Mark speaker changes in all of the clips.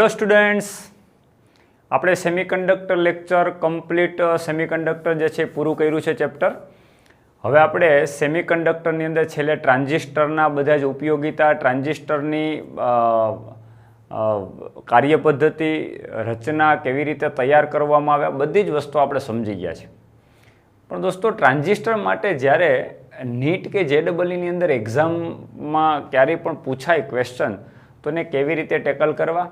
Speaker 1: Hello students, આપણે semiconductor lecture complete semiconductor જે છે પૂરું કર્યું છે ચેપ્ટર. હવે આપણે સેમિકન્ડક્ટરની અંદર છેલ્લે ટ્રાન્ઝિસ્ટરના બધા જ ઉપયોગિતા, ટ્રાન્ઝિસ્ટરની કાર્યપદ્ધતિ, રચના, કેવી રીતે તૈયાર કરવામાં આવે, બધી જ વસ્તુ આપણે સમજી ગયા છે. પણ દોસ્તો, ટ્રાન્ઝિસ્ટર માટે જ્યારે નીટ કે JEEની અંદર એક્ઝામમાં ક્યારેય પણ પૂછાય ક્વેશ્ચન, તો એને કેવી રીતે ટેકલ કરવા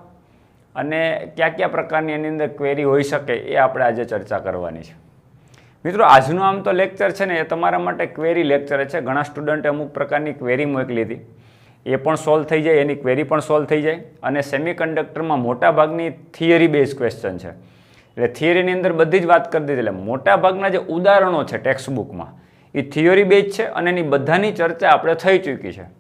Speaker 1: અને કયા કયા પ્રકારની એની અંદર ક્વેરી હોઈ શકે એ આપણે આજે ચર્ચા કરવાની છે. મિત્રો, આજનું આમ તો લેક્ચર છે ને એ તમારા માટે ક્વેરી લેક્ચર છે. ઘણા સ્ટુડન્ટે અમુક પ્રકારની ક્વેરી મોકલી હતી, એ પણ સોલ્વ થઈ જાય, એની ક્વેરી પણ સોલ્વ થઈ જાય. અને સેમિકન્ડક્ટરમાં મોટાભાગની થિયરી બેઝ ક્વેશ્ચન છે, એટલે થિયરીની અંદર બધી જ વાત કરી દીધી. એટલે મોટાભાગના જે ઉદાહરણો છે ટેક્સ્ટબુકમાં એ થિયરી બેઝ છે અને એની બધાની ચર્ચા આપણે થઈ ચૂકી છે.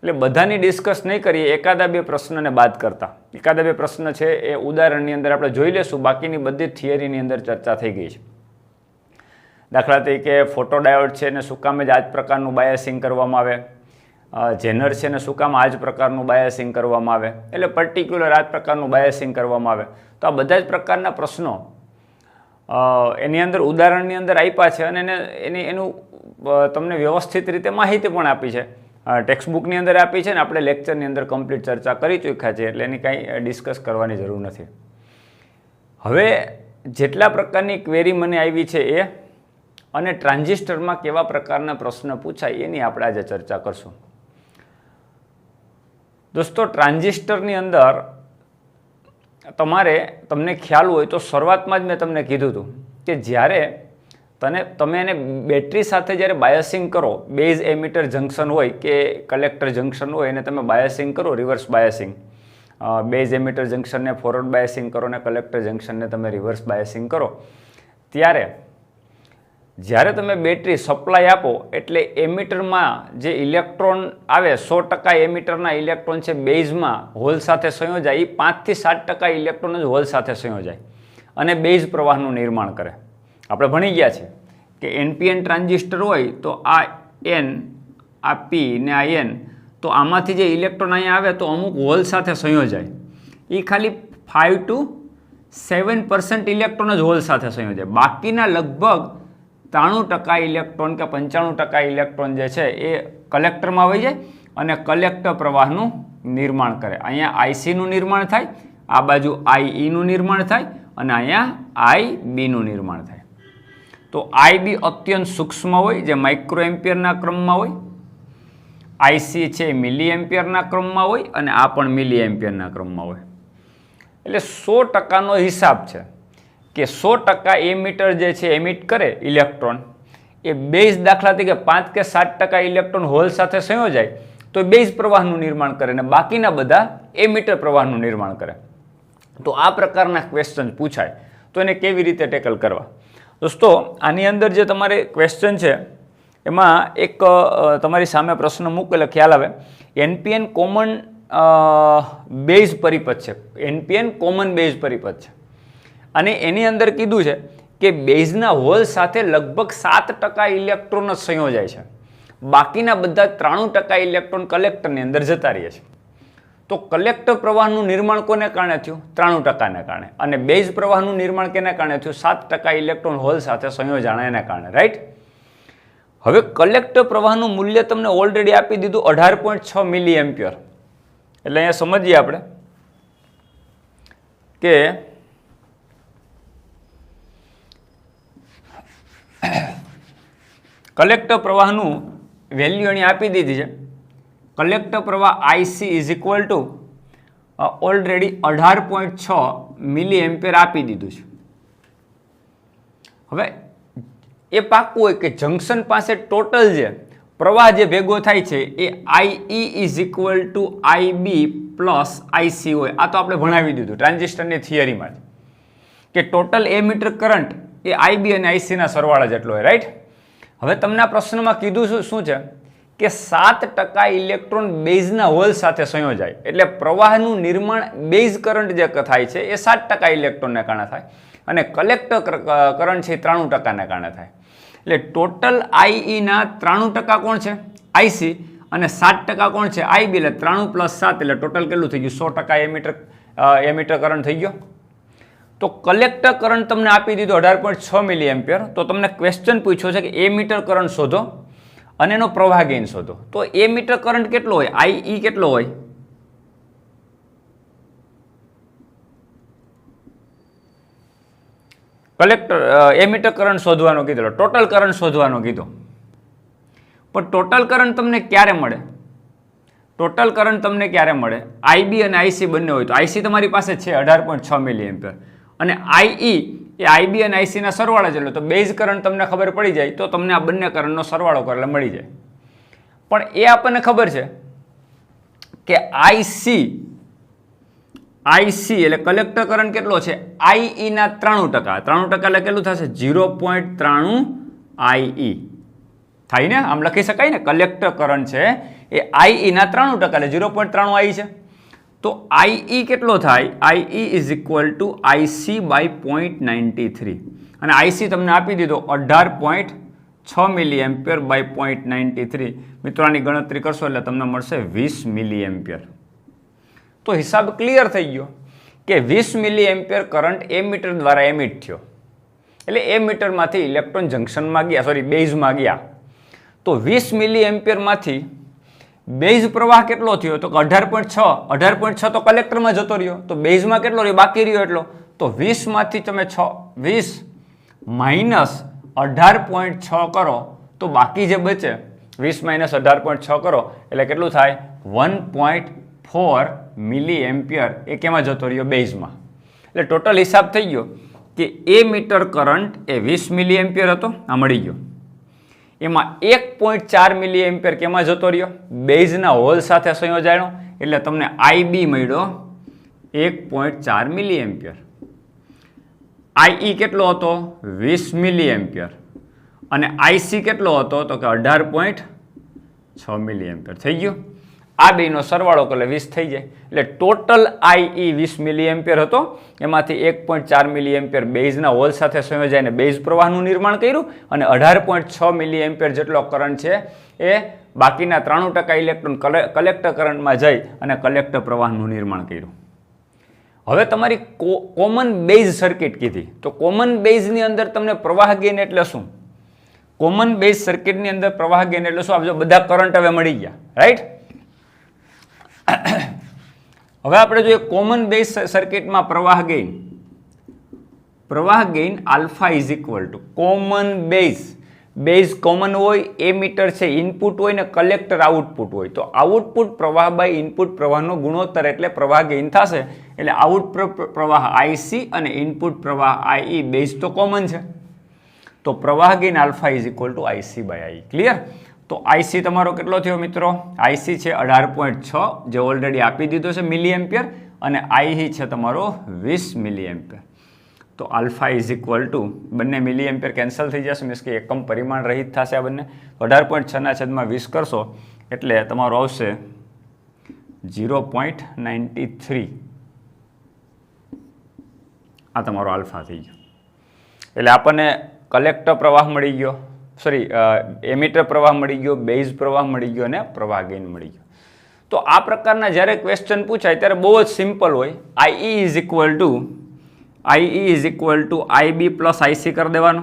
Speaker 1: એટલે બધાની ડિસ્કસ નહીં કરીએ, એકાદા બે પ્રશ્નને બાદ કરતા. એકાદા બે પ્રશ્ન છે એ ઉદાહરણની અંદર આપણે જોઈ લેશું, બાકીની બધી થિયરીની અંદર ચર્ચા થઈ ગઈ છે. દાખલા તરીકે ફોટોડાયોડ છે ને શું કામ જ આ જ પ્રકારનું બાયસિંગ કરવામાં આવે, જેનર છે ને શું કામ આ જ પ્રકારનું બાયસિંગ કરવામાં આવે, એટલે પર્ટિક્યુલર આ જ પ્રકારનું બાયસિંગ કરવામાં આવે. તો આ બધા જ પ્રકારના પ્રશ્નો એની અંદર ઉદાહરણની અંદર આપ્યા છે અને એનું તમને વ્યવસ્થિત રીતે માહિતી પણ આપી છે, ટેક્સ્ટબુકની અંદર આપી છે ને આપણે લેક્ચરની અંદર કમ્પ્લીટ ચર્ચા કરી ચૂક્યા છે, એટલે એની કાંઈ ડિસ્કસ કરવાની જરૂર નથી. હવે જેટલા પ્રકારની ક્વેરી મને આવી છે એ અને ટ્રાન્ઝિસ્ટરમાં કેવા પ્રકારના પ્રશ્ન પૂછાય એની આપણે આજે ચર્ચા કરશું. દોસ્તો, ટ્રાન્ઝિસ્ટરની અંદર તમને ખ્યાલ હોય તો શરૂઆતમાં જ મેં તમને કીધું હતું કે જ્યારે તમે એને બેટરી સાથે જ્યારે બાયસિંગ કરો, બેઝ એમિટર જંક્શન હોય કે કલેક્ટર જંક્શન હોય એને તમે બાયસિંગ કરો, reverse biasing, base emitter જંક્શનને forward biasing કરો અને કલેક્ટર જંક્શનને તમે રિવર્સ બાયસિંગ કરો, ત્યારે જ્યારે તમે બેટરી સપ્લાય આપો એટલે એમિટરમાં જે ઇલેક્ટ્રોન આવે, 100% એમિટરના ઇલેક્ટ્રોન છે બેઝમાં હોલ સાથે સંયોજાય, એ 5 થી 7% ઇલેક્ટ્રોન જ હોલ સાથે સંયોજાય અને બેઝ પ્રવાહનું નિર્માણ કરે. આપણે ભણી ગયા છે કે NPN ટ્રાન્ઝિસ્ટર હોય તો આ N, આ P ને આ N, તો આમાંથી જે ઇલેક્ટ્રોન અહીંયા આવે તો અમુક હોલ સાથે સંયોજાય, એ ખાલી 5 to 7% ઇલેક્ટ્રોન જ હોલ સાથે સંયોજાય. બાકીના લગભગ 93% ઇલેક્ટ્રોન કે 95% ઇલેક્ટ્રોન જે છે એ કલેક્ટરમાં વહી જાય અને કલેક્ટર પ્રવાહનું નિર્માણ કરે. અહીંયા ICનું નિર્માણ થાય, આ બાજુ IEનું નિર્માણ થાય અને અહીંયા IBનું નિર્માણ થાય. તો IB અત્યંત સૂક્ષ્મ હોય, જે માઇક્રો એમ્પિયરના ક્રમમાં હોય, IC છે મિલી એમ્પિયરના ક્રમમાં હોય અને આ પણ મિલી એમ્પિયરના ક્રમમાં હોય. એટલે 100%નો હિસાબ છે કે 100% એમિટર જે છે એમિટ કરે ઇલેક્ટ્રોન, એ બેઝ દાખલા તરીકે 5 કે 7% ઇલેક્ટ્રોન હોલ સાથે સંયોજાય તો બેઝ પ્રવાહનું નિર્માણ કરે અને બાકીના બધા એમિટર પ્રવાહનું નિર્માણ કરે. તો આ પ્રકારના ક્વેશ્ચન પૂછાય, તો એને કેવી રીતે ટેકલ કરવા? દોસ્તો, આની અંદર જે તમારે ક્વેશ્ચન છે એમાં એક તમારી સામે પ્રશ્ન મૂકેલો, ખ્યાલ આવે, NPN કોમન બેઝ પરિપથ છે. NPN કોમન બેઝ પરિપથ છે અને એની અંદર કીધું છે કે બેઝના હોલ સાથે લગભગ 7% ઇલેક્ટ્રોન જ સંયોજાય છે, બાકીના બધા 93% ઇલેક્ટ્રોન કલેક્ટરની અંદર જતા રહે છે. તો કલેક્ટર પ્રવાહનું નિર્માણ કોને કારણે થયું? 93%ને કારણે. અને બેઝ પ્રવાહનું નિર્માણ કેને કારણે થયું? 7% ઇલેક્ટ્રોન હોલ સાથે સંયોજાણ એને કારણે, રાઈટ? હવે કલેક્ટર પ્રવાહનું મૂલ્ય તમને ઓલરેડી આપી દીધું 18.6 મિલી એમ્પિયર. એટલે અહીંયા સમજીએ આપણે કે કલેક્ટર પ્રવાહનું વેલ્યુ અહીં આપી દીધી છે. કલેક્ટર પ્રવાહ IC is equal two already 18.6 milli ampere આપી દીધું છે. હવે એ પાકું હોય કે જંક્શન પાસે ટોટલ જે પ્રવાહ જે ભેગો થાય છે એ IE is equal to IB plus IC હોય. આ તો આપણે ભણાવી દીધું ટ્રાન્ઝિસ્ટરની થિયરીમાં કે ટોટલ એમીટર કરંટ એ IB અને IC ના સરવાળા જેટલો હોય, રાઈટ? હવે તમને આ પ્રશ્નમાં કીધું શું છે કે 7% ઇલેક્ટ્રોન બેઝના હોલ સાથે સંયોજાય, એટલે પ્રવાહનું નિર્માણ બેઝ કરંટ જે થાય છે એ 7% ઇલેક્ટ્રોનને કારણે થાય અને કલેક્ટર કરંટ છે 93%ને કારણે થાય. એટલે ટોટલ IE ના 93% કોણ છે? IC, અને 7% કોણ છે? IB. એટલે 93 + 7 એટલે ટોટલ કેટલું થઈ ગયું? 100% એમીટર એમીટર કરંટ થઈ ગયો. તો કલેક્ટર કરંટ તમને આપી દીધો 18.6 મિલી એમ્પિયર. તો તમને ક્વેશ્ચન પૂછ્યો છે કે એમીટર કરંટ શોધો અને એનો પ્રવાહ ગેઇન શોધો. તો એમીટર કરંટ કેટલો હોય, આઈ કેટલો હોય? એમીટર કરંટ શોધવાનો કીધો, ટોટલ કરંટ શોધવાનો કીધો. પણ ટોટલ કરંટ તમને ક્યારે મળે? ટોટલ કરંટ તમને ક્યારે મળે? આઈબી અને આઈસી બંને હોય. તો આઈસી તમારી પાસે છે 18.6 મિલી એમ્પિયર અને આઈ એ આઈબી અને આઈસીના સરવાળા જેટલો. તો બેઝ કરંટ તમને ખબર પડી જાય તો તમને આ બંને કરંટનો સરવાળો કરો એટલે મળી જાય. પણ એ આપણને ખબર છે કે આઈસી એટલે કલેક્ટર કરંટ કેટલો છે? આઈ ના 93%. 93% એટલે કેટલું થશે? 0.93 આઈ થાય ને? આમ લખી શકાય ને, કલેક્ટર કરંટ છે એ આઈ ના 93% એટલે 0.93 આઈ છે. તો આઈ કેટલો થાય? I is equal to IC by 0.93 અને આઈસી તમને આપી દીધો 18.6 મિલી એમ્પિયર બાય 0.93. મિત્રો આની ગણતરી કરશો એટલે તમને મળશે 20 મિલી એમ્પિયર. તો હિસાબ ક્લિયર થઈ ગયો કે 20 મિલી એમ્પિયર કરંટ એમીટર દ્વારા એમિટ થયો. એટલે એમીટરમાંથી ઇલેક્ટ્રોન જંક્શનમાં ગયા, સોરી બેઝમાં ગયા. તો 20 મિલી એમ્પિયરમાંથી બેઝ પ્રવાહ કેટલો થયો? તો 18.6. 18.6 તો કલેક્ટરમાં જતો રહ્યો. તો બેઝમાં કેટલો રહ્યો? બાકી રહ્યો એટલો. તો 20 માંથી તમે 20 માઇનસ 18.6 કરો તો બાકી જે બચે 20 માઇનસ 18.6 કરો એટલે કેટલું થાય? 1.4 મિલી એમ્પિયર એ કેમાં જતો રહ્યો? બેઝમાં. એટલે ટોટલ હિસાબ થઈ ગયો કે એ મીટર કરંટ એ 20 મિલી એમ્પિયર હતો, આ મળી ગયો. એમાં 1.4 મિલી એમ્પિયર કેમાં જતો રહ્યો? બેઝના હોલ સાથે સંયોજાયો એટલે તમને આઈબી મળ્યો 1.4 મિલી એમ્પિયર. આઈ કેટલો હતો? 20 મિલી એમ્પિયર અને આઈસી કેટલો હતો? તો કે 18.6 મિલી એમ્પિયર. થઈ ગયો. આ બેનો સરવાળો કરે 20 થઈ જાય. એટલે ટોટલ આઈ 20 મિલી એમ્પિયર હતો. એમાંથી 1.4 મિલી એમ્પિયર બેઝના હોલ સાથે સંયોજાઈને બેઝ પ્રવાહનું નિર્માણ કર્યું અને 18.6 મિલી એમ્પિયર જેટલો કરંટ છે એ બાકીના 93% ઇલેક્ટ્રોન કલેક્ટર કરંટમાં જઈ અને કલેક્ટર પ્રવાહનું નિર્માણ કર્યું. હવે તમારી કોમન બેઝ સર્કિટ કીધી. તો કોમન બેઝની અંદર તમને પ્રવાહ ગેઇન એટલે શું? કોમન બેઝ સર્કિટની અંદર પ્રવાહ ગેઇન એટલે શું? આપણે બધા કરંટ હવે મળી ગયા, રાઈટ? હવે આપણે જોઈએ કોમન બેઝ સર્કિટમાં પ્રવાહ gain alpha is equal two common base common હોય, એમીટર છે ઇનપુટ હોય ને કલેક્ટર આઉટપુટ હોય. તો આઉટપુટ પ્રવાહ બાય ઇનપુટ પ્રવાહનો ગુણોત્તર એટલે પ્રવાહ ગેઇન થશે. એટલે આઉટપુટ પ્રવાહ આઈસી અને ઇનપુટ પ્રવાહ આઈ બેઝ તો કોમન છે. તો પ્રવાહ gain alpha is equal to IC by I. Clear? તો આઈસી તમારો કેટલો થયો મિત્રો? આઈસી છે 18.6 જે ઓલરેડી આપી દીધો છે મિલી એમ્પિયર અને આઈ છે તમારો 20 મિલી એમ્પિયર. તો આલ્ફા ઇઝ ઇક્વલ ટુ બંને મિલી એમ્પિયર કેન્સલ થઈ જશે, મીન્સ કે એકમ પરિમાણ રહિત થશે આ બંને. 18.6 ના છેદમાં 20 કરશો એટલે તમારો આવશે 0.93. આ તમારો આલ્ફા થઈ ગયો. એટલે આપણને કલેક્ટર પ્રવાહ મળી ગયો, સોરી એમીટર પ્રવાહ મળી ગયો, બેઝ પ્રવાહ મળી ગયો અને પ્રવાહ ગેઇન મળી ગયો. તો આ પ્રકારના જ્યારે ક્વેશ્ચન પૂછાય ત્યારે બહુ જ સિમ્પલ હોય. આઈ is equal two IB plus IC કરી દેવાનો.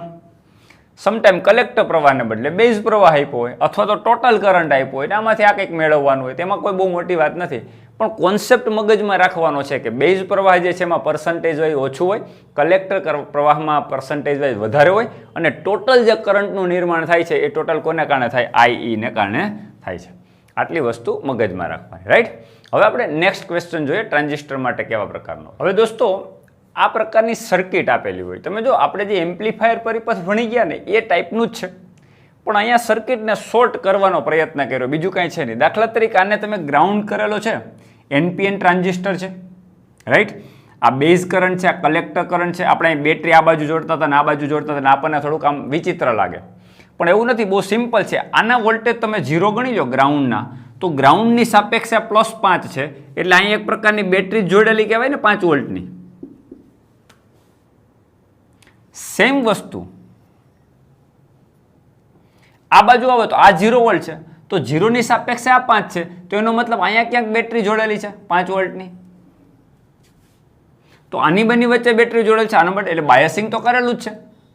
Speaker 1: સમટાઈમ કલેક્ટર પ્રવાહને બદલે બેઝ પ્રવાહ આપ્યો હોય અથવા તો ટોટલ કરંટ આપ્યો હોય આમાંથી આ કંઈક મેળવવાનું હોય. તેમાં કોઈ બહુ મોટી વાત નથી, પણ કોન્સેપ્ટ મગજમાં રાખવાનો છે કે બેઝ પ્રવાહ જે છે એમાં પર્સન્ટેજ વાઇઝ ઓછું હોય, કલેક્ટર પ્રવાહમાં પર્સન્ટેજ વાઇઝ વધારે હોય અને ટોટલ જે કરંટનું નિર્માણ થાય છે એ ટોટલ કોને કારણે થાય? આઈ ને કારણે થાય છે. આટલી વસ્તુ મગજમાં રાખવાની, રાઈટ? હવે આપણે નેક્સ્ટ ક્વેશ્ચન જોઈએ ટ્રાન્ઝિસ્ટર માટે કેવા પ્રકારનો. હવે દોસ્તો આ પ્રકારની સર્કિટ આપેલી હોય, તમે જો આપણે જે એમ્પ્લીફાયર પરિપથ ભણી ગયા ને એ ટાઈપનું જ છે, પણ અહીંયા સર્કિટને શોર્ટ કરવાનો પ્રયત્ન કર્યો, બીજું કાંઈ છે નહીં. દાખલા તરીકે આને તમે ગ્રાઉન્ડ કરેલો છે, એનપીએન ટ્રાન્ઝિસ્ટર છે, રાઈટ? આ બેઝ કરંટ છે, આ કલેક્ટર કરંટ છે. આપણે અહીં બેટરી આ બાજુ જોડતા હતા ને આ બાજુ જોડતા હતા ને આપણને થોડુંક આમ વિચિત્ર લાગે, પણ એવું નથી, બહુ સિમ્પલ છે. આના વોલ્ટેજ તમે 0 ગણી લો ગ્રાઉન્ડના, તો ગ્રાઉન્ડની સાપેક્ષે +5 છે એટલે અહીં એક પ્રકારની બેટરી જોડેલી કહેવાય ને 5 વોલ્ટની. સેમ વસ્તુ આ બાજુ આવે તો આ 0 વોલ્ટ છે, તો 0 ની સાપેક્ષે આ 5 છે, તો એનો મતલબ અહીંયા ક્યાંક બેટરી જોડેલી છે 5 વોલ્ટની. તો આની બંને વચ્ચે બેટરી જોડેલ છે, આના માટે એટલે બાયસિંગ તો કરેલું જ છે.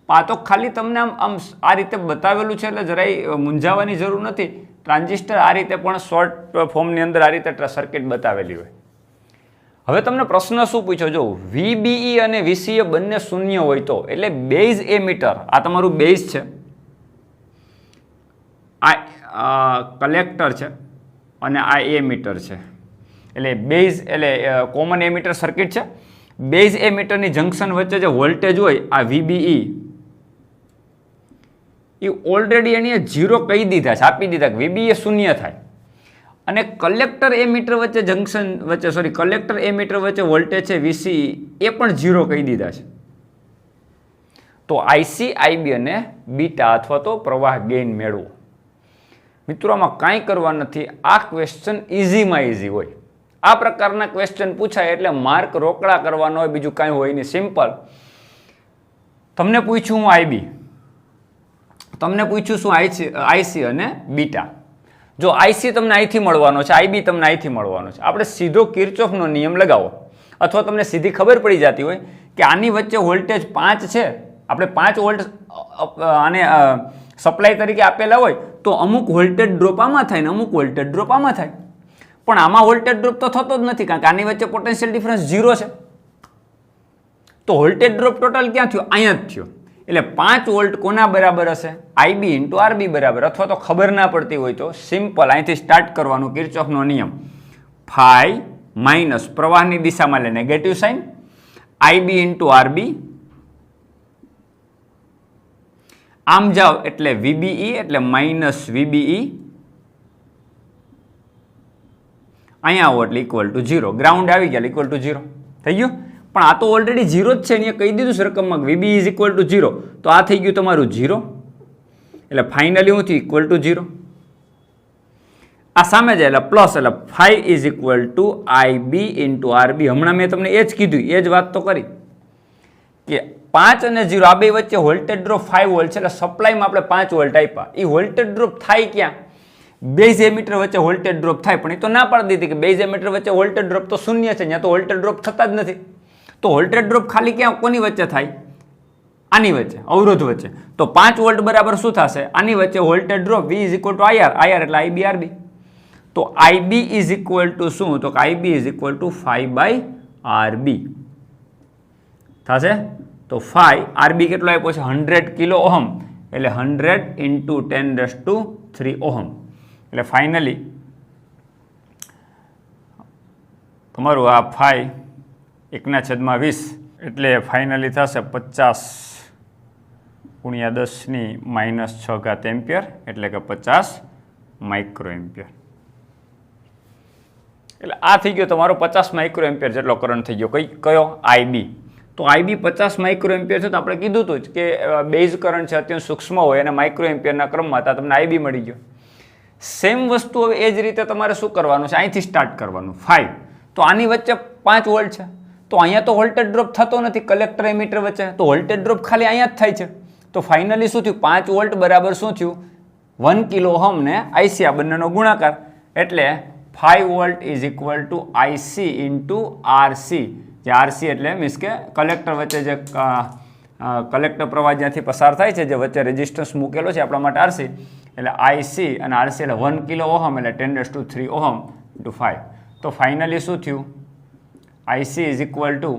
Speaker 1: આ તો ખાલી તમને આમ આ રીતે બતાવેલું છે એટલે જરાય મૂંઝાવાની જરૂર નથી. ટ્રાન્ઝિસ્ટર આ રીતે પણ શોર્ટ ફોર્મની અંદર આ રીતે સર્કિટ બતાવેલી હોય. હવે તમને પ્રશ્ન શું પૂછ્યો, જો VBE અને VCE બંને શૂન્ય હોય તો, એટલે બેઝ એમીટર આ તમારું બેઝ છે, આ કલેક્ટર છે અને આ એમીટર છે. એટલે બેઝ એટલે કોમન એમીટર સર્કિટ છે. બેઝ એમીટરની જંક્શન વચ્ચે જે વોલ્ટેજ હોય આ VBE એ ઓલરેડી એની 0 કહી દીધા છે, આપી દીધા કે VBE શૂન્ય થાય. અને કલેક્ટર એમીટર વચ્ચે જંક્શન વચ્ચે કલેક્ટર એમીટર વચ્ચે વોલ્ટેજ છે VCE એ પણ 0 કહી દીધા છે. તો IC, IB અને બીટા અથવા તો પ્રવાહ ગેઇન મેળવો. મિત્રો આમાં કાંઈ કરવા નથી, આ ક્વેશ્ચન ઇઝીમાં ઇઝી હોય. આ પ્રકારના ક્વેશ્ચન પૂછાય એટલે માર્ક રોકડા કરવાનો હોય, બીજું કાંઈ હોય નહીં, સિમ્પલ. તમને પૂછ્યું હું IB, તમને પૂછ્યું શું IC અને બીટા. જો IC તમને અહીંથી મળવાનો છે, IB તમને અહીંથી મળવાનો છે, આપણે સીધો કિર્ચોફનો નિયમ લગાવો, અથવા તમને સીધી ખબર પડી જતી હોય કે આની વચ્ચે વોલ્ટેજ 5 છે, આપણે 5 વોલ્ટ આને સપ્લાય તરીકે આપેલા હોય તો અમુક વોલ્ટેજ ડ્રોપ આમાં થાય ને અમુક વોલ્ટેજ ડ્રોપ આમાં થાય. પણ આમાં વોલ્ટેજ ડ્રોપ તો થતો જ નથી, કારણ કે આની વચ્ચે પોટેન્શિયલ ડિફરન્સ 0 છે. તો વોલ્ટેજ ડ્રોપ ટોટલ ક્યાં થયો? અહીંયા જ થયો. એટલે 5 વોલ્ટ કોના બરાબર હશે? IB × RB બરાબર. અથવા તો ખબર ના પડતી હોય તો સિમ્પલ અહીંથી સ્ટાર્ટ કરવાનું, કિર્ચોફનો નિયમ. ફાઈ માઇનસ પ્રવાહની દિશામાં લે નેગેટિવ સાઇન, IB × RB, આમ જાઓ એટલે VBE એટલે માઇનસ VBE, અહીંયા આવો એટલે ઇક્વલ ટુ 0. ગ્રાઉન્ડ આવી ગયા ઇક્વલ ટુ 0 થઈ ગયું. પણ આ તો ઓલરેડી 0 જ છે, અહીંયા કહી દીધું છે રકમમાં VBE ઇઝ ઇક્વલ ટુ 0. તો આ થઈ ગયું તમારું 0. એટલે ફાઇનલી હું થયું ઇક્વલ ટુ 0. આ સામે જાય એટલે પ્લસ, એટલે phi is equal to IB × RB. હમણાં મેં તમને એ જ કીધું, એ જ વાત તો કરી કે 5 અને 0 આ બે વચ્ચે વોલ્ટેજ ડ્રોપ 5 વોલ્ટ છે, એટલે સપ્લાયમાં આપણે 5 વોલ્ટ આપ્યા. એ વોલ્ટેજ ડ્રોપ થાય ક્યાં? બેઝ એમીટર વચ્ચે વોલ્ટેજ ડ્રોપ થાય. પણ એ તો ના પાડી દીધી કે બેઝ એમીટર વચ્ચે વોલ્ટેજ ડ્રોપ તો શૂન્ય છે, ત્યાં તો વોલ્ટેજ ડ્રોપ થતા જ નથી. તો વોલ્ટેજ ડ્રોપ ખાલી ક્યાં કોની વચ્ચે થાય? આની વચ્ચે, અવરોધ વચ્ચે. તો 5 વોલ્ટ બરાબર શું થશે? આની વચ્ચે voltage drop V is equal two IR, IR એટલે IB RB. તો IB ઇઝ ઇક્વલ ટુ શું? તો IB is equal two 5/RB થશે. તો 5 RB કેટલો આપ્યો છે? 100 કિલો ઓહમ, એટલે 100 × 10⁻³ ઓહમ. એટલે ફાઇનલી તમારું આ 5 1/20 એટલે ફાઇનલી થશે 50 × 10⁻⁻6 એમ્પિયર, એટલે કે 50 માઇક્રો એમ્પિયર. એટલે આ થઈ ગયો તમારો 50 માઇક્રો એમ્પિયર જેટલો કરંટ થઈ ગયો. કયો? IB. તો IB 50 માઇક્રો એમ્પિયર છે. તો આપણે કીધું હતું જ કે બેઝ કરંટ છે અત્યંત સૂક્ષ્મ હોય અને માઇક્રો એમ્પિયરના ક્રમમાં હતા, તમને IB મળી ગયો. સેમ વસ્તુ હવે એ જ રીતે તમારે શું કરવાનું છે? અહીંથી સ્ટાર્ટ કરવાનું 5. તો આની વચ્ચે 5 વોલ્ટ છે, તો અહીંયા તો વોલ્ટેજ ડ્રોપ થતો નથી કલેક્ટર એમીટર વચ્ચે, તો વોલ્ટેજ ડ્રોપ ખાલી અહીંયા જ થાય છે. તો ફાઇનલી શું થયું? 5 વોલ્ટ બરાબર શું થયું? 1 કિલો ઓહમ ને IC, આ બંનેનો ગુણાકાર, એટલે 5 volt is equal two IC × RC. જે RC એટલે મીન્સ કે કલેક્ટર વચ્ચે જે કલેક્ટર પ્રવાહ જ્યાંથી પસાર થાય છે, જે વચ્ચે રેઝિસ્ટન્સ મૂકેલો છે આપણા માટે RC, એટલે IC અને RC એટલે 1 કિલો ઓહમ એટલે 10⁻³ ઓહમ × 5. તો ફાઇનલી શું થયું? IC is equal to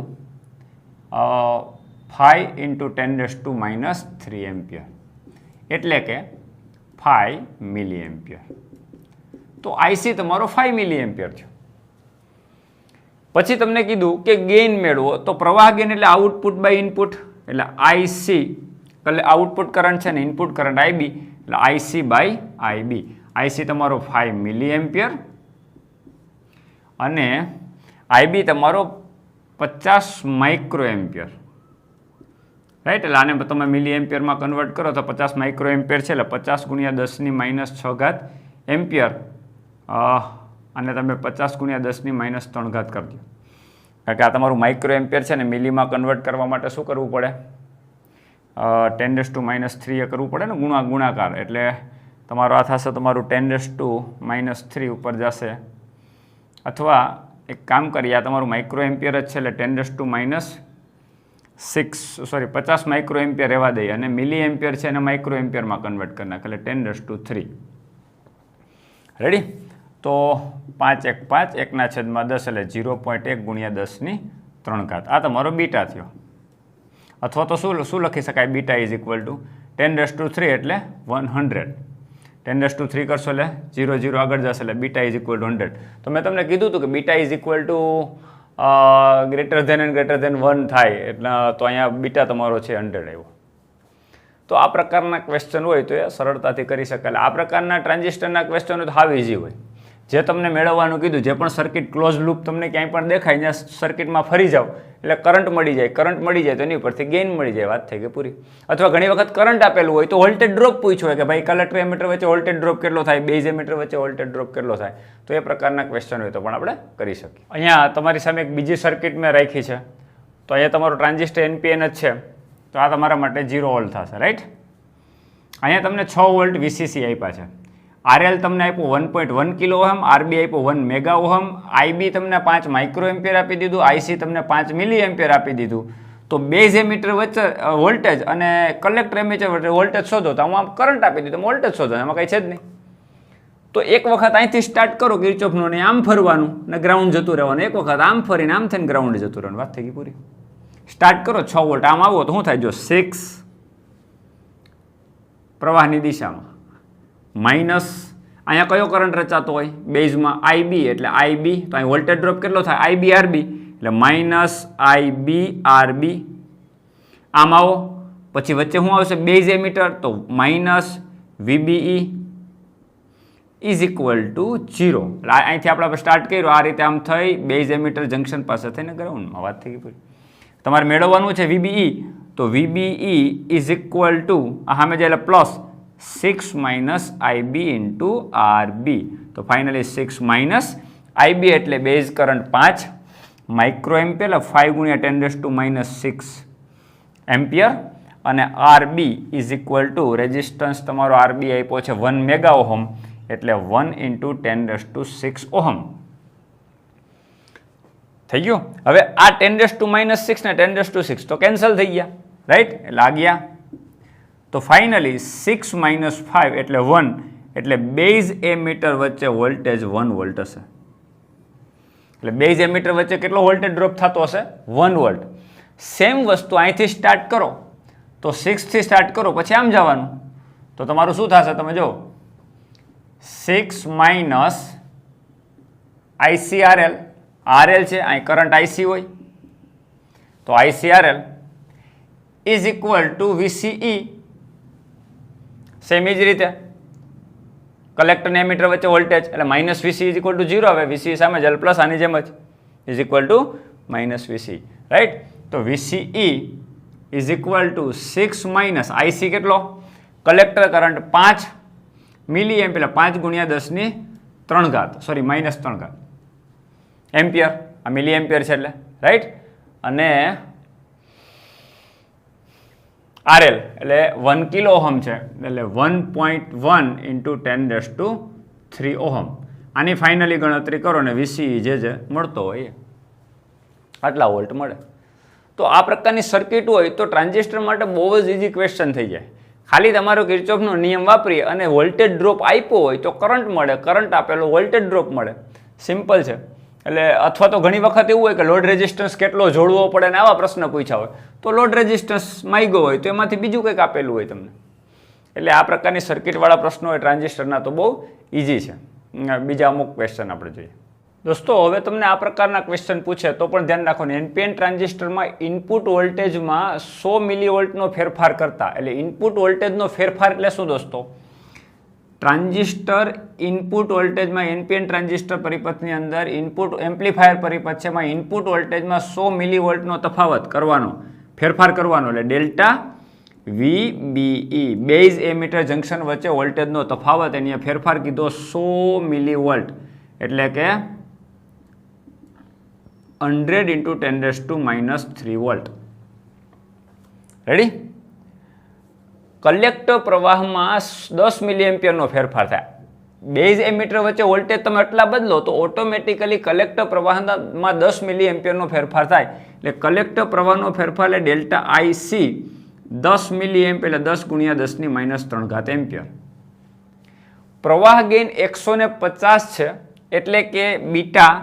Speaker 1: 5 × 10⁻³ ampere, એટલે કે 5 મિલી એમ્પિયર. તો IC તમારો 5 મિલી એમ્પિયર થયો. પછી તમને કીધું કે ગેઇન મેળવો, તો પ્રવાહ ગેઇન એટલે આઉટપુટ બાય ઇનપુટ, એટલે IC એટલે આઉટપુટ કરંટ છે ને ઇનપુટ કરંટ IB, એટલે IC/IB. IC તમારો 5 મિલી એમ્પિયર અને IB તમારો 50 માઇક્રો એમ્પિયર, રાઈટ. એટલે આને તમે મિલી એમ્પિયરમાં કન્વર્ટ કરો તો 50 માઇક્રો એમ્પિયર છે, એટલે 50 × 10⁻⁶ એમ્પિયર, અને તમે 50 × 10⁻³ કરી દો. કારણ કે આ તમારું માઇક્રો એમ્પિયર છે ને મિલીમાં કન્વર્ટ કરવા માટે શું કરવું પડે? 10⁻³ એ કરવું પડે ને, ગુણાકાર. એટલે તમારો આ થશે તમારું 10⁻³ ઉપર જશે, અથવા એક કામ કરીએ, આ તમારું માઇક્રો એમ્પિયર જ છે, એટલે 50 માઇક્રો એમ્પિયર રહેવા દઈએ અને મિલી એમ્પિયર છે એને માઇક્રો એમ્પિયરમાં કન્વર્ટ કરી નાખે, એટલે 10⁻3. રેડી? તો 5 × 5 1/10 એટલે 0.1 × 10⁻3. આ તમારો બીટા થયો. અથવા તો શું લખી શકાય? બીટા ઇઝ ઇક્વલ ટુ 10⁻3 એટલે 100. 10⁻3 કરશો એટલે 0 0 આગળ જશે, એટલે બીટા ઇઝ ઇક્વલ ટુ 100. તો મેં તમને કીધું હતું કે beta is equal to greater than and greater than 1 થાય, એટલે તો અહીંયા બીટા તમારો છે 100 આવ્યો. તો આ પ્રકારના ક્વેશ્ચન હોય તો એ સરળતાથી કરી શકાય. આ પ્રકારના ટ્રાન્ઝિસ્ટરના ક્વેશ્ચન હોય તો હાવ ઇઝી હોય. જે તમને મેળવવાનું કીધું, જે પણ સર્કિટ ક્લોઝ લૂપ તમને ક્યાંય પણ દેખાય, ત્યાં સર્કિટમાં ફરી જાઓ એટલે કરંટ મળી જાય તો એની ઉપરથી ગેઇન મળી જાય, વાત થઈ ગઈ પૂરી. અથવા ઘણી વખત કરંટ આપેલું હોય તો વોલ્ટેજ ડ્રોપ પૂછ્યો હોય કે ભાઈ કલેક્ટર એમીટર વચ્ચે વોલ્ટેજ ડ્રોપ કેટલો થાય, બેઝ એમીટર વચ્ચે વોલ્ટેજ ડ્રોપ કેટલો થાય, તો એ પ્રકારના ક્વેશ્ચન હોય તો પણ આપણે કરી શકીએ. અહીંયા તમારી સામે એક બીજી સર્કિટ મેં રાખી છે, તો અહીંયા તમારો ટ્રાન્ઝિસ્ટર NPN જ છે, તો આ તમારા માટે 0 વોલ્ટ થશે. રાઈટ? અહીંયા તમને 6 વોલ્ટ VCC આપ્યા છે. RL તમને આપ્યું 1.1 કિલો ઓહમ, RB આપ્યું 1 મેગા ઓહમ, IB તમને 5 માઇક્રો એમ્પિયર આપી દીધું, IC તમને 5 મિલી એમ્પિયર આપી દીધું. તો બેઝ એમીટર વચ્ચે વોલ્ટેજ અને કલેક્ટર એમીટર વચ્ચે વોલ્ટેજ શોધો, તો હું આમ કરંટ આપી દીધું, વોલ્ટેજ શોધો, એમાં કંઈ છે જ નહીં. તો એક વખત અહીંથી સ્ટાર્ટ કરો કિર્ચોફનો, ને આમ ફરવાનું ને ગ્રાઉન્ડ જતું રહેવાનું, એક વખત આમ ફરીને આમ થઈને ગ્રાઉન્ડ જતું રહેવાનું, વાત થઈ ગઈ પૂરી. સ્ટાર્ટ કરો 6 વોલ્ટ, આમ આવો તો શું થાય? જો 6 પ્રવાહની દિશામાં માઇનસ, અહીંયા કયો કરંટ રચાતો હોય બેઝમાં? IB, એટલે IB, તો અહીં વોલ્ટેજ ડ્રોપ કેટલો થાય? IB RB, એટલે માઇનસ IB RB. આમ આવો, પછી વચ્ચે શું આવશે? બેઝ એમીટર, તો minus VBE is equal to 0. એટલે અહીંથી આપણે સ્ટાર્ટ કર્યું, આ રીતે આમ થઈ બેઝ એમીટર જંકશન પાસે થઈને ગ્રાઉન્ડમાં, વાત થઈ ગઈ. તમારે મેળવવાનું છે VBE, તો VBE ઇઝ ઇક્વલ ટુ આ સામે જાય એટલે plus 6 minus IB into RB. તો ફાઇનલી 6 માઇનસ IB એટલે base current 5 micro ampere, 5 × 10⁻6 ampere, અને RB is equal two resistance તમારો RB આપ્યો છે 1 મેગા ઓહમ, એટલે 1 × 10⁻6 ઓહમ. થઈ ગયું? હવે આ 10⁻6 ને 10⁻6 તો કેન્સલ થઈ ગયા, રાઈટ? એટલે આ ગયા. તો ફાઇનલી 6 માઇનસ 5 એટલે 1, એટલે બેઝ એમીટર વચ્ચે વોલ્ટેજ 1 વોલ્ટ હશે. એટલે બેઝ એમીટર વચ્ચે કેટલો વોલ્ટેજ ડ્રોપ થતો હશે? 1 વોલ્ટ. સેમ વસ્તુ અહીંથી સ્ટાર્ટ કરો, તો 6 થી સ્ટાર્ટ કરો, પછી આમ જવાનું, તો તમારું શું થશે? તમે જો 6 માઇનસ ICRL, RL છે, અહીં કરંટ IC હોય, તો ICRL is equal to VCE. Same એ જ રીતે કલેક્ટર ને એમીટર વચ્ચે વોલ્ટેજ, એટલે minus VCE is equal to 0 આવે, VCE સામે જ પ્લસ આની જેમ જ is equal to minus VCE. Right? તો VCE is equal to 6 minus IC કેટલો? Collector current 5 milli ampere, 5 × 10⁻3, sorry -3 ampere, આ મિલી એમ્પિયર છે એટલે, રાઈટ? અને RL એટલે 1 કિલો ઓહમ છે, એટલે 1.1 × 10⁻3 ઓહમ. આની ફાઇનલી ગણતરી કરો ને VCE જે મળતો હોય આટલા વોલ્ટ મળે. તો આ પ્રકારની સર્કિટ હોય તો ટ્રાન્ઝિસ્ટર માટે બહુ જ ઇઝી ક્વેશ્ચન થઈ જાય. ખાલી તમારો કિર્ચોફનો નિયમ વાપરી અને વોલ્ટેજ ડ્રોપ આપ્યો હોય તો કરંટ મળે, કરંટ આપેલો વોલ્ટેજ ડ્રોપ મળે, સિમ્પલ છે. એટલે અથવા તો ઘણી વખત એવું હોય કે લોડ રેઝિસ્ટન્સ કેટલો જોડવો પડે ને આવા પ્રશ્ન પૂછ્યા હોય, તો લોડ રેઝિસ્ટન્સ માંગ્યો હોય તો એમાંથી બીજું કંઈક આપેલું હોય તમને. એટલે આ પ્રકારની સર્કિટવાળા પ્રશ્નો હોય ટ્રાન્ઝિસ્ટરના તો બહુ ઇઝી છે. બીજા અમુક ક્વેશ્ચન આપણે જોઈએ. દોસ્તો, હવે તમને આ પ્રકારના ક્વેશ્ચન પૂછે તો પણ ધ્યાન રાખો ને, NPN ટ્રાન્ઝિસ્ટરમાં ઇનપુટ વોલ્ટેજમાં 100 મિલીવોલ્ટનો ફેરફાર કરતા, એટલે ઇનપુટ વોલ્ટેજનો ફેરફાર એટલે શું દોસ્તો? ટ્રાન્ઝિસ્ટર ઇનપુટ વોલ્ટેજમાં NPN ટ્રાન્ઝિસ્ટર પરિપથની અંદર ઇનપુટ એમ્પ્લીફાયર પરિપથ છે, એમાં ઇનપુટ વોલ્ટેજમાં 100 મિલીવોલ્ટનો તફાવત કરવાનો, ફેરફાર કરવાનો, એટલે delta VBE base emitter junction વચ્ચે વોલ્ટેજનો તફાવત, એની ફેરફાર કીધો 100 મિલીવોલ્ટ, એટલે કે 100 × 10⁻³ વોલ્ટ. રેડી? કલેક્ટર પ્રવાહમાં 10 મિલી એમ્પિયરનો ફેરફાર થાય, બેઝ એમીટર વચ્ચે વોલ્ટેજ તમે એટલા બદલો તો ઓટોમેટિકલી કલેક્ટર પ્રવાહમાં 10 મિલી એમ્પિયરનો ફેરફાર થાય. એટલે કલેક્ટર પ્રવાહનો ફેરફાર એટલે ડેલ્ટા આઈસી 10 મિલી એમ્પિયર એટલે 10 ગુણ્યા 10⁻³ એમ્પિયર. પ્રવાહ ગેઇન 150 છે એટલે કે બીટા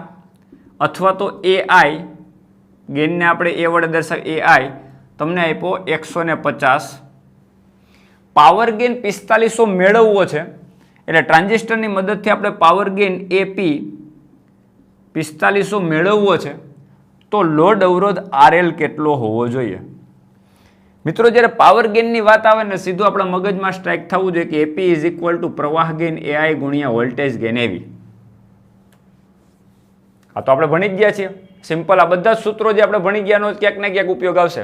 Speaker 1: અથવા તો એઆઈ, ગેઇનને આપણે એ વડે દર્શાવીએ, એઆઈ તમને આપ્યો 150. પાવર ગેઇન 4500 મેળવવો છે એટલે ટ્રાન્ઝિસ્ટરની મદદથી આપણે પાવર ગેઇન એપી 4500 મેળવવો છે તો લોડ અવરોધ આરએલ કેટલો હોવો જોઈએ? મિત્રો, જ્યારે પાવર ગેઇનની વાત આવે ને સીધું આપણા મગજમાં સ્ટ્રાઇક થવું જોઈએ કે એપી ઇઝ ઇક્વલ ટુ પ્રવાહ ગેઇન એઆઈ ગુણ્યા વોલ્ટેજ ગેઇન એવી. આ તો આપણે ભણી જ ગયા છીએ, સિમ્પલ. આ બધા જ સૂત્રો જે આપણે ભણી ગયાનો ક્યાંક ને ક્યાંક ઉપયોગ આવશે.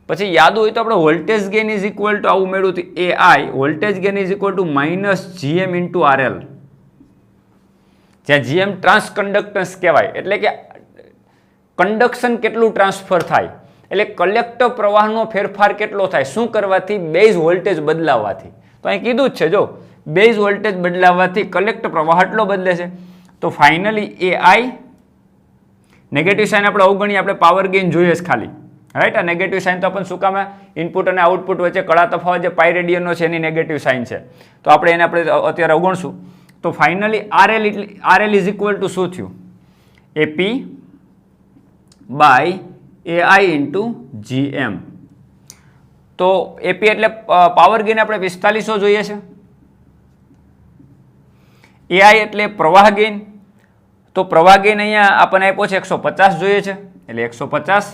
Speaker 1: પછી યાદ હોય તો આપણે voltage gain is equal two આવું મેળવ્યું હતું, AI voltage gain is equal two -GM into RL, જ્યાં GM ટ્રાન્સકન્ડક્ટન્સ કહેવાય, એટલે કે કન્ડક્શન કેટલું ટ્રાન્સફર થાય, એટલે કલેક્ટર પ્રવાહનો ફેરફાર કેટલો થાય, શું કરવાથી? બેઝ વોલ્ટેજ બદલાવવાથી. તો અહીં કીધું જ છે, જો બેઝ વોલ્ટેજ બદલાવવાથી કલેક્ટર પ્રવાહ એટલો બદલે છે. તો ફાઇનલી એઆઈ, નેગેટિવ સાઇન આપણે અવગણીએ, આપણે પાવર ગેઇન જોઈએ છે ખાલી, રાઈટ. આ નેગેટિવ સાઇન તો આપણને શું કામ? ઇનપુટ અને આઉટપુટ વચ્ચે કડા તફાવત જે પાઈ રેડિયનનો છે એની નેગેટિવ સાઇન છે, તો આપણે એને અત્યારે અવગણશું. તો finally RL is equal to શું થયું? AP by AI into GM. તો એપી એટલે પાવર ગેઇન આપણે 4500 જોઈએ છે, એઆઈ એટલે પ્રવાહ ગેઇન, તો પ્રવાહ ગેઇન અહીંયા આપણને આપ્યો છે 150 જોઈએ છે એટલે 150,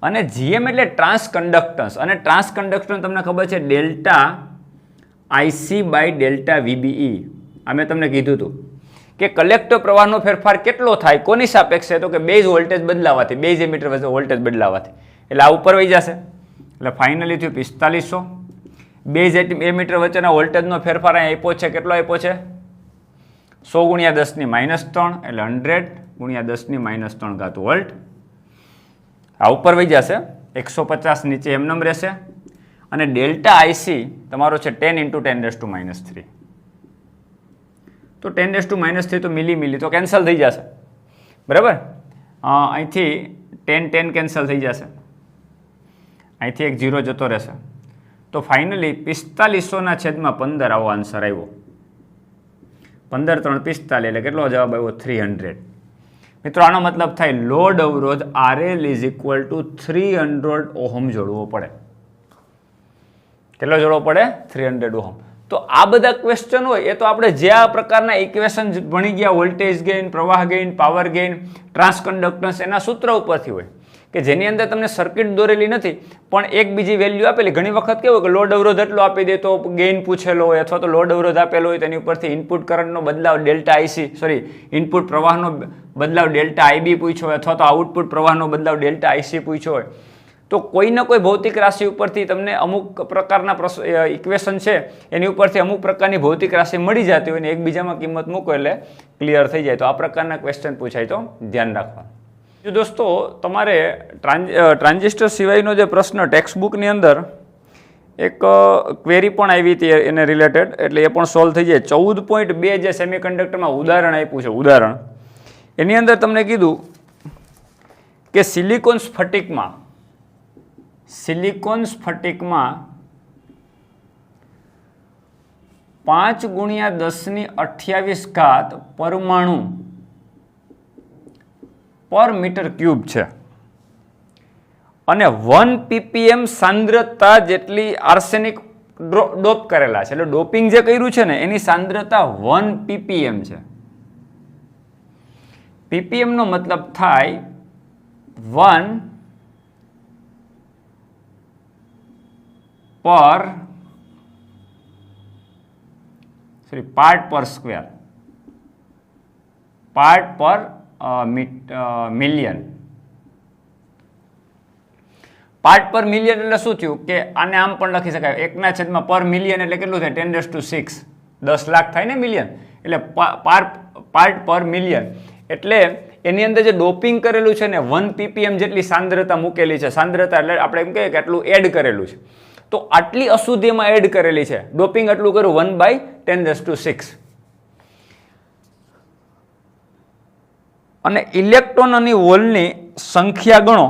Speaker 1: અને GM એટલે ટ્રાન્સકન્ડક્ટન્સ, અને ટ્રાન્સકન્ડક્ટન્સ તમને ખબર છે delta IC by delta VBE. આ મેં તમને કીધું હતું કે કલેક્ટર પ્રવાહનો ફેરફાર કેટલો થાય, કોની સાપેક્ષે? તો કે બેઝ વોલ્ટેજ બદલાવાથી, બેઝ એમીટર વચ્ચે વોલ્ટેજ બદલાવાથી. એટલે આ ઉપર વહી જશે, એટલે ફાઇનલી થયું 4500. બેઝ એમીટર વચ્ચેના વોલ્ટેજનો ફેરફાર અહીં આપ્યો છે, કેટલો આપ્યો છે? 100 ગુણ્યા 10⁻³ એટલે 100 ગુણ્યા 10⁻³ વોલ્ટ. આ ઉપર વહી જશે, 150 નીચે એમનેમ રહેશે, અને ડેલ્ટા આઈસી તમારો છે 10 × 10⁻³ તો 10⁻³ તો મિલી તો કેન્સલ થઈ જશે, બરાબર. અહીંથી 10 કેન્સલ થઈ જશે, અહીંથી એક 0 જતો રહેશે. તો ફાઇનલી 4500/15 આવો આન્સર આવ્યો. 15 × 3 = 45, એટલે કેટલો જવાબ આવ્યો? 300. મિત્રો, આનો મતલબ થાય લોડ અવરોધ RL is equal to 300 ohm જોડવો પડે. કેટલો જોડવો પડે? 300 ઓહમ. તો આ બધા ક્વેશ્ચન હોય એ તો આપણે જે આ પ્રકારના ઇક્વેશન ભણી ગયા, વોલ્ટેજ ગેઇન, પ્રવાહ ગેઇન, પાવર ગેઇન, ટ્રાન્સકન્ડક્ટન્સ, એના સૂત્ર ઉપરથી હોય કે જેની અંદર તમને સર્કિટ દોરેલી નથી પણ એક બીજી વેલ્યુ આપેલી. ઘણી વખત કેવું કે લોડ અવરોધ એટલો આપી દે તો ગેઇન પૂછેલો હોય, અથવા તો લોડ અવરોધ આપેલો હોય તેની ઉપરથી ઇનપુટ કરંટનો બદલાવ ડેલ્ટા આઈસી, ઇનપુટ પ્રવાહનો બદલાવ ડેલ્ટા આઈબી પૂછ્યો હોય, અથવા તો આઉટપુટ પ્રવાહનો બદલાવ ડેલ્ટા આઈસી પૂછ્યો હોય. તો કોઈને કોઈ ભૌતિક રાશિ ઉપરથી તમને અમુક પ્રકારના ઇક્વેશન છે એની ઉપરથી અમુક પ્રકારની ભૌતિક રાશિ મળી જતી હોય ને એકબીજામાં કિંમત મૂકો એટલે ક્લિયર થઈ જાય. તો આ પ્રકારના ક્વેશ્ચન પૂછાય તો ધ્યાન રાખવાનું. જો દોસ્તો, તમારે ટ્રાન્ઝિસ્ટર સિવાયનો જે પ્રશ્ન ટેક્સ્ટબુકની અંદર એક ક્વેરી પણ આવી હતી એને રિલેટેડ, એટલે એ પણ સોલ્વ થઈ જાય. 14.2 જે સેમિકન્ડક્ટરમાં ઉદાહરણ આપ્યું છે, ઉદાહરણ એની અંદર તમને કીધું કે સિલિકોન સ્ફટિકમાં 5 × 10⁻28 પરમાણુ પર મીટર ક્યુબ છે, અને 1 ppm સાંદ્રતા જેટલી આર્સેનિક ડોપ કરેલા છે. એટલે ડોપિંગ જે કર્યું છે ને એની સાંદ્રતા 1 ppm છે. ppm નો મતલબ થાય 1 પાર્ટ પર સ્ક્વેર, પાર્ટ પર મિલિયન. પાર્ટ પર મિલિયન એટલે શું થયું કે આને આમ પણ લખી શકાય, 1/, પર મિલિયન એટલે કેટલું થાય? 10⁶, 10 લાખ થાય ને મિલિયન, એટલે પાર્ટ પર મિલિયન. એટલે એની અંદર જે ડોપિંગ કરેલું છે ને 1 ppm જેટલી સાંદ્રતા મૂકેલી છે. સાંદ્રતા એટલે આપણે એમ કહીએ કે આટલું એડ કરેલું છે, તો આટલી અશુદ્ધિમાં એડ કરેલી છે. ડોપિંગ આટલું કર્યું 1/10⁶. અને ઇલેક્ટ્રોન અને હોલની સંખ્યા ગણો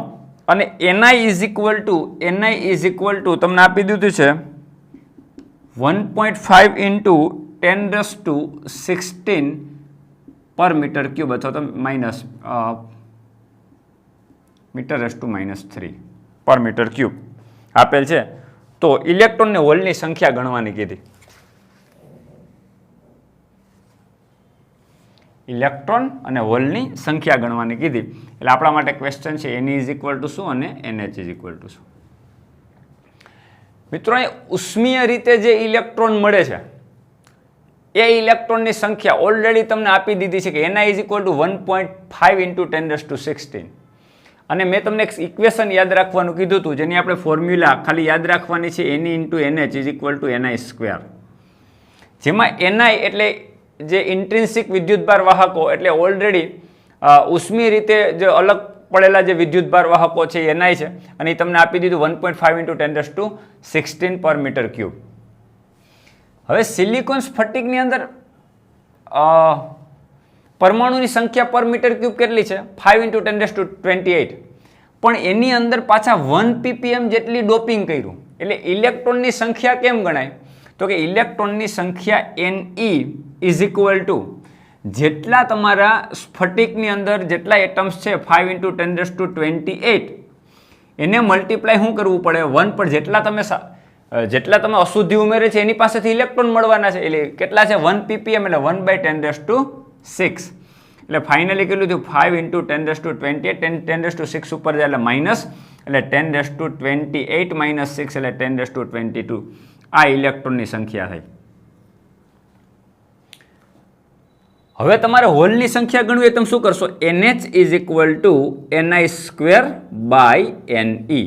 Speaker 1: અને એનઆઈ ઇઝ ઇક્વલ ટુ તમને આપી દીધું છે 1.5 ઇન્ટુ 10⁻16 પર મીટર ક્યુબ અથવા તો માઇનસ મીટર⁻³ પર મીટર ક્યુબ આપેલ છે. તો ઇલેક્ટ્રોન ને હોલની સંખ્યા ગણવાની કીધી. ઇલેક્ટ્રોન અને હોલની સંખ્યા ગણવાની કીધી એટલે આપણા માટે ક્વેશ્ચન છે એન ઇઝ ઇક્વલ ટુ શું અને એનએચ ઇઝ ઇક્વલ ટુ શું. મિત્રો અહીં ઉષ્મીય રીતે જે ઇલેક્ટ્રોન મળે છે એ ઇલેક્ટ્રોનની સંખ્યા ઓલરેડી તમને આપી દીધી છે કે Ni is equal two 1.5 into 10⁻16 અને મેં તમને એક ઇક્વેશન યાદ રાખવાનું કીધું હતું જેની આપણે ફોર્મ્યુલા ખાલી યાદ રાખવાની છે એની into NH is equal to NI square, જેમાં એનઆઈ એટલે જે ઇન્ટ્રિન્સિક વિદ્યુતભાર વાહકો એટલે ઓલરેડી ઉષ્મી રીતે જે અલગ પડેલા જે વિદ્યુતભાર વાહકો છે એનઆઈ છે અને એ તમને આપી દીધું 1.5 ઇન્ટુ 10⁻16 પર મીટર ક્યુબ. હવે સિલિકોન સ્ફટિકની અંદર પરમાણુની સંખ્યા પર મીટર ક્યુબ કેટલી છે 5 ઇન્ટુ 10⁻28 પણ એની અંદર પાછા 1 ppm જેટલી ડોપિંગ કર્યું એટલે ઇલેક્ટ્રોનની સંખ્યા કેમ ગણાય તો કે ઇલેક્ટ્રોનની સંખ્યા Ne ઇઝ ઇક્વલ ટુ જેટલા તમારા સ્ફટિકની અંદર જેટલા એટમ્સ છે 5 ઇન્ટુ 10⁻28 એને મલ્ટીપ્લાય શું કરવું પડે 1 પર જેટલા તમે અશુદ્ધિ ઉમેરે છે એની પાસેથી ઇલેક્ટ્રોન મળવાના છે એટલે કેટલા છે 1 ppm એટલે 1/10⁶ એટલે ફાઇનલી કેટલું થયું 5 ઇન્ટુ 10⁻28 10⁻6 ઉપર જાય એટલે માઇનસ એટલે 10⁻28 માઇનસ 6 એટલે 10⁻22 આ ઇલેક્ટ્રોનની સંખ્યા થઈ. હવે તમારે હોલની સંખ્યા ગણવી હોય તમે શું કરશો NH is equal to NI square by NE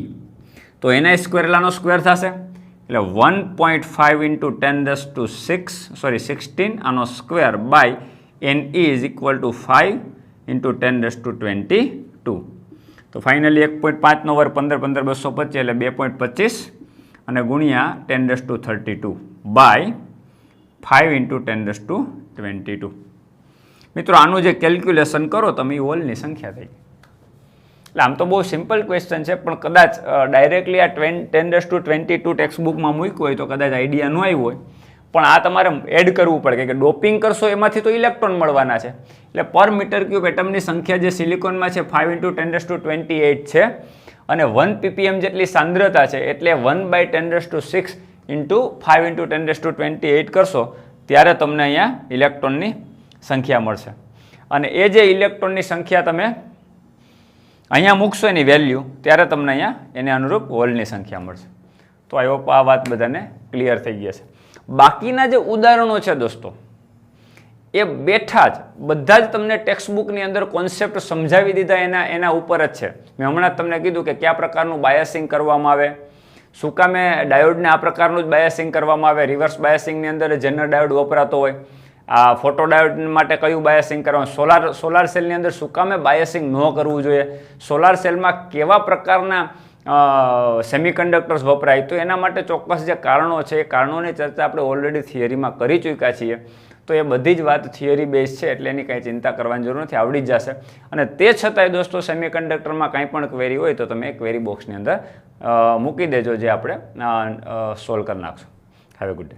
Speaker 1: તો NI સ્ક્વેર એટલાનો સ્ક્વેર થશે એટલે 1.5 ઇન્ટુ 16 આનો square by NE is equal to 5 into 10⁻22 તો ફાઇનલી 1.5 નો વર્ગ 15 15 225 એટલે 2.25 અને ગુણ્યા 10⁻32 બાય 5 ઇન્ટુ 10⁻22. મિત્રો આનું જે કેલ્ક્યુલેશન કરો તમે એ હોલની સંખ્યા થઈ. એટલે આમ તો બહુ સિમ્પલ ક્વેશ્ચન છે પણ કદાચ ડાયરેક્ટલી આ 10⁻22 ટેક્સ્ટબુકમાં મૂક્યું હોય તો કદાચ આઈડિયા ન આવ્યું હોય પણ આ તમારે એડ કરવું પડે કે ડોપિંગ કરશો એમાંથી તો ઇલેક્ટ્રોન મળવાના છે એટલે પર મીટર ક્યુબ એટમની સંખ્યા જે સિલિકોનમાં છે 5 ઇન્ટુ 10⁻28 છે અને 1 ppm જેટલી સાંદ્રતા છે એટલે 1/10⁶ ઇન્ટુ 5 ઇન્ટુ 10⁻28 કરશો ત્યારે તમને અહીંયા ઇલેક્ટ્રોનની સંખ્યા મળશે અને એ જે ઇલેક્ટ્રોનની સંખ્યા તમે અહીંયા મૂકશો એની વેલ્યુ ત્યારે તમને અહીંયા એને અનુરૂપ હોલની સંખ્યા મળશે. તો આઈ હોપ આ વાત બધાને ક્લિયર થઈ ગઈ છે. બાકીના જે ઉદાહરણો છે દોસ્તો એ બેઠા જ બધા જ તમને ટેક્સ્ટબુકની અંદર કોન્સેપ્ટ સમજાવી દીધા એના ઉપર જ છે. મેં હમણાં જ તમને કીધું કે કયા પ્રકારનું બાયસિંગ કરવામાં આવે, શું કામે ડાયોડને આ પ્રકારનું જ બાયસિંગ કરવામાં આવે, રિવર્સ બાયસિંગની અંદર જેનર ડાયોડ વપરાતો હોય, આ ફોટો ડાયોડ માટે કયું બાયસિંગ કરવાનું, સોલાર સેલની અંદર શું કામે બાયસિંગ ન કરવું જોઈએ, સોલાર સેલમાં કેવા પ્રકારના સેમિકન્ડક્ટર્સ વપરાય તો એના માટે ચોક્કસ જે કારણો છે એ કારણોની ચર્ચા આપણે ઓલરેડી થિયરીમાં કરી ચૂક્યા છીએ. તો એ બધી જ વાત થિયરી બેઝ છે એટલે એની કાંઈ ચિંતા કરવાની જરૂર નથી, આવડી જ જશે. અને તે છતાંય દોસ્તો સેમિકન્ડક્ટરમાં કાંઈ પણ ક્વેરી હોય તો તમે ક્વેરી બોક્સની અંદર મૂકી દેજો જે આપણે સોલ્વ કરી નાખશું. Have a good day.